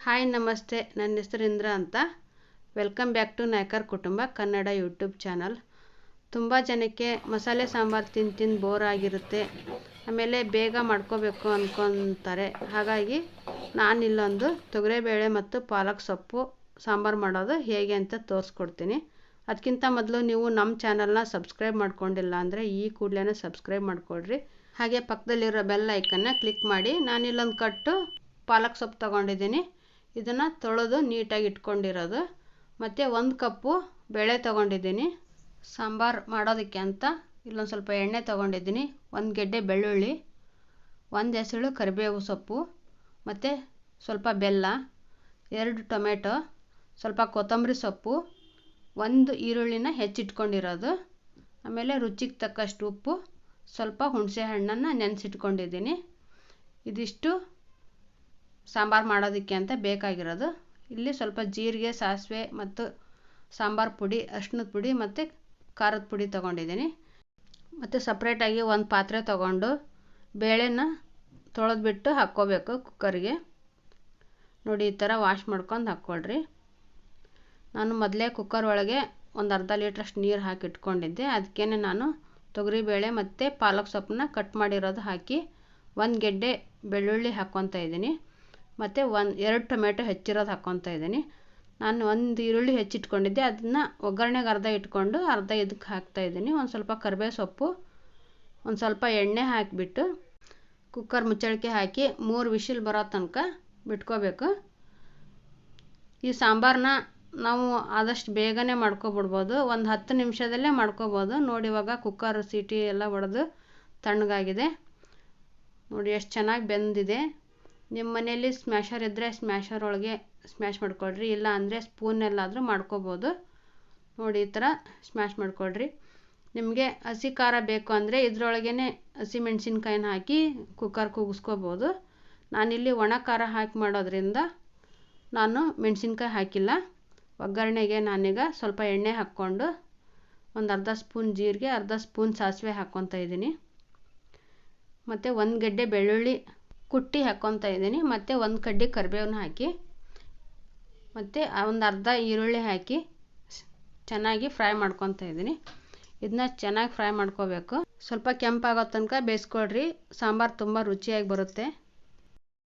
Hi ನಮಸ್ತೆ, ನನ್ನ ಹೆಸರು ಇಂದ್ರ ಅಂತ. ವೆಲ್ಕಮ್ ಬ್ಯಾಕ್ ಟು ನಾಯಕರ್ ಕುಟುಂಬ ಕನ್ನಡ ಯೂಟ್ಯೂಬ್ ಚಾನಲ್. ತುಂಬ ಜನಕ್ಕೆ ಮಸಾಲೆ ಸಾಂಬಾರು ತಿಂದು ಬೋರ್ ಆಗಿರುತ್ತೆ, ಆಮೇಲೆ ಬೇಗ ಮಾಡ್ಕೋಬೇಕು ಅಂದ್ಕೊತಾರೆ. ಹಾಗಾಗಿ ನಾನಿಲ್ಲೊಂದು ತೊಗರಿಬೇಳೆ ಮತ್ತು ಪಾಲಕ್ ಸೊಪ್ಪು ಸಾಂಬಾರು ಮಾಡೋದು ಹೇಗೆ ಅಂತ ತೋರಿಸ್ಕೊಡ್ತೀನಿ. ಅದಕ್ಕಿಂತ ಮೊದಲು ನೀವು ನಮ್ಮ ಚಾನಲ್ನ ಸಬ್ಸ್ಕ್ರೈಬ್ ಮಾಡ್ಕೊಂಡಿಲ್ಲ ಅಂದರೆ ಈ ಕೂಡಲೇ ಸಬ್ಸ್ಕ್ರೈಬ್ ಮಾಡ್ಕೊಳ್ರಿ. ಹಾಗೆ ಪಕ್ಕದಲ್ಲಿರೋ ಬೆಲ್ ಐಕನ್ನ ಕ್ಲಿಕ್ ಮಾಡಿ. ನಾನಿಲ್ಲೊಂದು ಕಟ್ಟು ಪಾಲಕ್ ಸೊಪ್ಪು ತೊಗೊಂಡಿದ್ದೀನಿ. ಇದನ್ನು ತೊಳೆದು ನೀಟಾಗಿ ಇಟ್ಕೊಂಡಿರೋದು. ಮತ್ತು 1 ಕಪ್ಪು ಬೇಳೆ ತೊಗೊಂಡಿದ್ದೀನಿ. ಸಾಂಬಾರು ಮಾಡೋದಕ್ಕೆ ಅಂತ ಇಲ್ಲೊಂದು ಸ್ವಲ್ಪ ಎಣ್ಣೆ ತೊಗೊಂಡಿದ್ದೀನಿ. 1 ಗೆಡ್ಡೆ ಬೆಳ್ಳುಳ್ಳಿ, 1 ಎಸಳು ಕರಿಬೇವು ಸೊಪ್ಪು, ಮತ್ತು ಸ್ವಲ್ಪ ಬೆಲ್ಲ, 2 ಟೊಮೆಟೊ, ಸ್ವಲ್ಪ ಕೊತ್ತಂಬರಿ ಸೊಪ್ಪು, 1 ಈರುಳ್ಳಿನ ಹೆಚ್ಚಿಟ್ಕೊಂಡಿರೋದು, ಆಮೇಲೆ ರುಚಿಗೆ ತಕ್ಕಷ್ಟು ಉಪ್ಪು, ಸ್ವಲ್ಪ ಹುಣಸೆ ಹಣ್ಣನ್ನು ನೆನೆಸಿಟ್ಕೊಂಡಿದ್ದೀನಿ. ಇದಿಷ್ಟು ಸಾಂಬಾರು ಮಾಡೋದಕ್ಕೆ ಅಂತ ಬೇಕಾಗಿರೋದು. ಇಲ್ಲಿ ಸ್ವಲ್ಪ ಜೀರಿಗೆ, ಸಾಸಿವೆ ಮತ್ತು ಸಾಂಬಾರು ಪುಡಿ, ಅರಿಶಿಣದ ಪುಡಿ ಮತ್ತು ಖಾರದ ಪುಡಿ ತೊಗೊಂಡಿದ್ದೀನಿ. ಮತ್ತು ಸಪ್ರೇಟಾಗಿ ಒಂದು ಪಾತ್ರೆ ತೊಗೊಂಡು ಬೇಳೆನ ತೊಳೆದ್ಬಿಟ್ಟು ಹಾಕ್ಕೋಬೇಕು ಕುಕ್ಕರಿಗೆ. ನೋಡಿ, ಈ ಥರ ವಾಶ್ ಮಾಡ್ಕೊಂಡು ಹಾಕ್ಕೊಳ್ರಿ. ನಾನು ಮೊದಲೇ ಕುಕ್ಕರ್ ಒಳಗೆ ಒಂದು ಅರ್ಧ ಲೀಟ್ರಷ್ಟು ನೀರು ಹಾಕಿ ಇಟ್ಕೊಂಡಿದ್ದೆ. ಅದಕ್ಕೇ ನಾನು ತೊಗರಿಬೇಳೆ ಮತ್ತು ಪಾಲಕ್ ಸೊಪ್ಪನ್ನ ಕಟ್ ಮಾಡಿರೋದು ಹಾಕಿ 1 ಗೆಡ್ಡೆ ಬೆಳ್ಳುಳ್ಳಿ ಹಾಕ್ಕೊತಾ ಇದ್ದೀನಿ. ಮತ್ತು 2 ಟೊಮೆಟೊ ಹೆಚ್ಚಿರೋದು ಹಾಕ್ಕೊತಾ ಇದ್ದೀನಿ. ನಾನು 1 ಈರುಳ್ಳಿ ಹೆಚ್ಚಿಟ್ಕೊಂಡಿದ್ದೆ, ಅದನ್ನು ಒಗ್ಗರಣೆಗೆ ಅರ್ಧ ಇಟ್ಕೊಂಡು ಅರ್ಧ ಇದಕ್ಕೆ ಹಾಕ್ತಾಯಿದ್ದೀನಿ. ಒಂದು ಸ್ವಲ್ಪ ಕರಿಬೇವು ಸೊಪ್ಪು, ಒಂದು ಸ್ವಲ್ಪ ಎಣ್ಣೆ ಹಾಕಿಬಿಟ್ಟು ಕುಕ್ಕರ್ ಮುಚ್ಚಳಿಕೆ ಹಾಕಿ 3 ವಿಷಿಲ್ ಬರೋ ತನಕ ಬಿಟ್ಕೋಬೇಕು. ಈ ಸಾಂಬಾರನ್ನ ನಾವು ಆದಷ್ಟು ಬೇಗನೆ ಮಾಡ್ಕೊಬಿಡ್ಬೋದು, ಒಂದು 10 ನಿಮಿಷದಲ್ಲೇ ಮಾಡ್ಕೋಬೋದು. ನೋಡಿ, ಇವಾಗ ಕುಕ್ಕರ್ ಸೀಟಿ ಎಲ್ಲ ಹೊಡೆದು ತಣ್ಣಗಾಗಿದೆ. ನೋಡಿ ಎಷ್ಟು ಚೆನ್ನಾಗಿ ಬೆಂದಿದೆ. ನಿಮ್ಮ ಮನೆಯಲ್ಲಿ ಸ್ಮ್ಯಾಶರ್ ಇದ್ದರೆ ಸ್ಮ್ಯಾಶರ್ ಒಳಗೆ ಸ್ಮ್ಯಾಶ್ ಮಾಡ್ಕೊಳ್ರಿ, ಇಲ್ಲ ಅಂದರೆ ಸ್ಪೂನಲ್ಲಾದರೂ ಮಾಡ್ಕೋಬೋದು. ನೋಡಿ, ಈ ಥರ ಸ್ಮ್ಯಾಶ್ ಮಾಡ್ಕೊಳ್ರಿ. ನಿಮಗೆ ಹಸಿ ಖಾರ ಬೇಕು ಅಂದರೆ ಇದರೊಳಗೇ ಹಸಿ ಮೆಣಸಿನ್ಕಾಯಿನ ಹಾಕಿ ಕುಕ್ಕರ್ ಕೂಗಿಸ್ಕೋಬೋದು. ನಾನಿಲ್ಲಿ ಒಣ ಖಾರ ಹಾಕಿ ಮಾಡೋದ್ರಿಂದ ನಾನು ಮೆಣಸಿನ್ಕಾಯಿ ಹಾಕಿಲ್ಲ. ಒಗ್ಗರಣೆಗೆ ನಾನೀಗ ಸ್ವಲ್ಪ ಎಣ್ಣೆ ಹಾಕ್ಕೊಂಡು ಒಂದು ಅರ್ಧ ಸ್ಪೂನ್ ಜೀರಿಗೆ, ಅರ್ಧ ಸ್ಪೂನ್ ಸಾಸಿವೆ ಹಾಕ್ಕೊತಾ ಇದ್ದೀನಿ. ಮತ್ತು 1 ಗೆಡ್ಡೆ ಬೆಳ್ಳುಳ್ಳಿ ಕುಟ್ಟಿ ಹಾಕ್ಕೊತಾ ಇದ್ದೀನಿ. ಮತ್ತು 1 ಕಡ್ಡಿ ಕರಿಬೇವನ್ನ ಹಾಕಿ, ಮತ್ತು ಒಂದು ಅರ್ಧ ಈರುಳ್ಳಿ ಹಾಕಿ ಚೆನ್ನಾಗಿ ಫ್ರೈ ಮಾಡ್ಕೊತಾ ಇದ್ದೀನಿ. ಇದನ್ನ ಚೆನ್ನಾಗಿ ಫ್ರೈ ಮಾಡ್ಕೋಬೇಕು. ಸ್ವಲ್ಪ ಕೆಂಪಾಗೋ ತನಕ ಬೇಯಿಸ್ಕೊಳ್ರಿ, ಸಾಂಬಾರು ತುಂಬ ರುಚಿಯಾಗಿ ಬರುತ್ತೆ.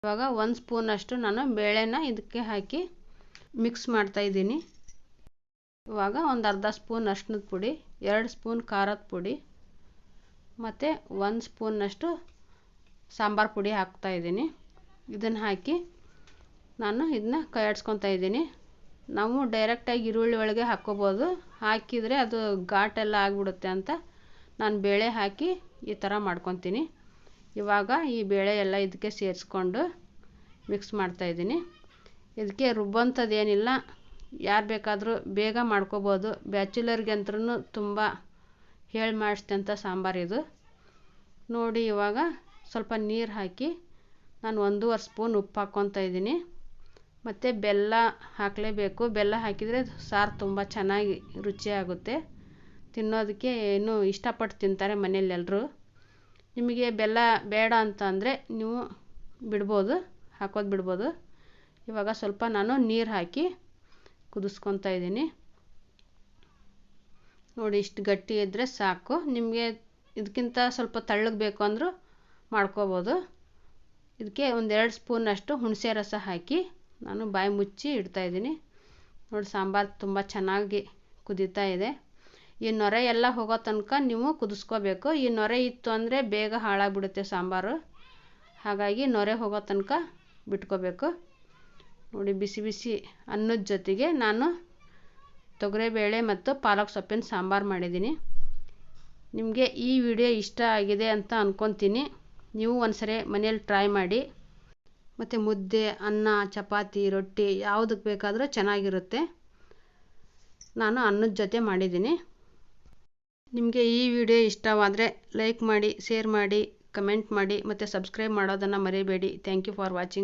ಇವಾಗ 1 ಸ್ಪೂನಷ್ಟು ನಾನು ಬೇಳೆನ ಇದಕ್ಕೆ ಹಾಕಿ ಮಿಕ್ಸ್ ಮಾಡ್ತಾಯಿದ್ದೀನಿ. ಇವಾಗ ಒಂದು ಅರ್ಧ ಸ್ಪೂನ್ ಅರಿಶಿಣದ ಪುಡಿ, 2 ಸ್ಪೂನ್ ಖಾರದ ಪುಡಿ ಮತ್ತು 1 ಸ್ಪೂನ್ನಷ್ಟು ಸಾಂಬಾರು ಪುಡಿ ಹಾಕ್ತಾಯಿದ್ದೀನಿ. ಇದನ್ನು ಹಾಕಿ ನಾನು ಇದನ್ನ ಕೈ ಆಡಿಸ್ಕೊತಾ ಇದ್ದೀನಿ. ನಾವು ಡೈರೆಕ್ಟಾಗಿ ಈರುಳ್ಳಿ ಒಳಗೆ ಹಾಕ್ಕೋಬೋದು, ಹಾಕಿದರೆ ಅದು ಘಾಟೆಲ್ಲ ಆಗಿಬಿಡುತ್ತೆ ಅಂತ ನಾನು ಬೇಳೆ ಹಾಕಿ ಈ ಥರ ಮಾಡ್ಕೊತೀನಿ. ಇವಾಗ ಈ ಬೇಳೆ ಎಲ್ಲ ಇದಕ್ಕೆ ಸೇರಿಸ್ಕೊಂಡು ಮಿಕ್ಸ್ ಮಾಡ್ತಾಯಿದ್ದೀನಿ. ಇದಕ್ಕೆ ರುಬ್ಬಂಥದ್ದೇನಿಲ್ಲ, ಯಾರು ಬೇಕಾದರೂ ಬೇಗ ಮಾಡ್ಕೋಬೋದು. ಬ್ಯಾಚುಲರ್ಗಂತೂ ತುಂಬ ಹೇಳಿ ಮಾಡಿಸಿದಂಥ ಸಾಂಬಾರಿದು. ನೋಡಿ, ಇವಾಗ ಸ್ವಲ್ಪ ನೀರು ಹಾಕಿ ನಾನು 1.5 ಸ್ಪೂನ್ ಉಪ್ಪು ಹಾಕ್ಕೊತಾ ಇದ್ದೀನಿ. ಮತ್ತು ಬೆಲ್ಲ ಹಾಕಲೇಬೇಕು. ಬೆಲ್ಲ ಹಾಕಿದರೆ ಸಾರು ತುಂಬ ಚೆನ್ನಾಗಿ ರುಚಿಯಾಗುತ್ತೆ. ತಿನ್ನೋದಕ್ಕೆ ಇನ್ನೂ ಇಷ್ಟಪಟ್ಟು ತಿಂತಾರೆ ಮನೇಲಿ ಎಲ್ಲರೂ. ನಿಮಗೆ ಬೆಲ್ಲ ಬೇಡ ಅಂತ ಅಂದರೆ ನೀವು ಬಿಡ್ಬೋದು, ಹಾಕೋದು ಬಿಡ್ಬೋದು. ಇವಾಗ ಸ್ವಲ್ಪ ನಾನು ನೀರು ಹಾಕಿ ಕುದಿಸ್ಕೊತಾ ಇದ್ದೀನಿ. ನೋಡಿ, ಇಷ್ಟು ಗಟ್ಟಿ ಇದ್ದರೆ ಸಾಕು. ನಿಮಗೆ ಇದಕ್ಕಿಂತ ಸ್ವಲ್ಪ ತೆಳ್ಳಗೆ ಬೇಕು ಅಂದರೂ ಮಾಡ್ಕೋಬೋದು. ಇದಕ್ಕೆ 1-2 ಸ್ಪೂನಷ್ಟು ಹುಣಸೆ ರಸ ಹಾಕಿ ನಾನು ಬಾಯಿ ಮುಚ್ಚಿ ಇಡ್ತಾಯಿದ್ದೀನಿ. ನೋಡಿ, ಸಾಂಬಾರು ತುಂಬ ಚೆನ್ನಾಗಿ ಕುದೀತಾ ಇದೆ. ಈ ನೊರೆ ಎಲ್ಲ ಹೋಗೋ ತನಕ ನೀವು ಕುದಿಸ್ಕೋಬೇಕು. ಈ ನೊರೆ ಇತ್ತು ಅಂದರೆ ಬೇಗ ಹಾಳಾಗಿಬಿಡುತ್ತೆ ಸಾಂಬಾರು. ಹಾಗಾಗಿ ನೊರೆ ಹೋಗೋ ತನಕ ಬಿಟ್ಕೋಬೇಕು. ನೋಡಿ, ಬಿಸಿ ಬಿಸಿ ಅನ್ನದ ಜೊತೆಗೆ ನಾನು ತೊಗರಿಬೇಳೆ ಮತ್ತು ಪಾಲಕ್ ಸೊಪ್ಪಿನ ಸಾಂಬಾರು ಮಾಡಿದ್ದೀನಿ. ನಿಮಗೆ ಈ ವಿಡಿಯೋ ಇಷ್ಟ ಆಗಿದೆ ಅಂತ ಅಂದ್ಕೊತೀನಿ. ನೀವು ಒಂದ್ಸರಿ ಮನೇಲಿ ಟ್ರೈ ಮಾಡಿ. ಮತ್ತು ಮುದ್ದೆ, ಅನ್ನ, ಚಪಾತಿ, ರೊಟ್ಟಿ ಯಾವುದಕ್ಕೆ ಬೇಕಾದರೂ ಚೆನ್ನಾಗಿರುತ್ತೆ. ನಾನು ಅನ್ನದ ಜೊತೆ ಮಾಡಿದ್ದೀನಿ. ನಿಮಗೆ ಈ ವಿಡಿಯೋ ಇಷ್ಟವಾದರೆ ಲೈಕ್ ಮಾಡಿ, ಶೇರ್ ಮಾಡಿ, ಕಮೆಂಟ್ ಮಾಡಿ ಮತ್ತು ಸಬ್ಸ್ಕ್ರೈಬ್ ಮಾಡೋದನ್ನು ಮರಿಬೇಡಿ. Thank you for watching.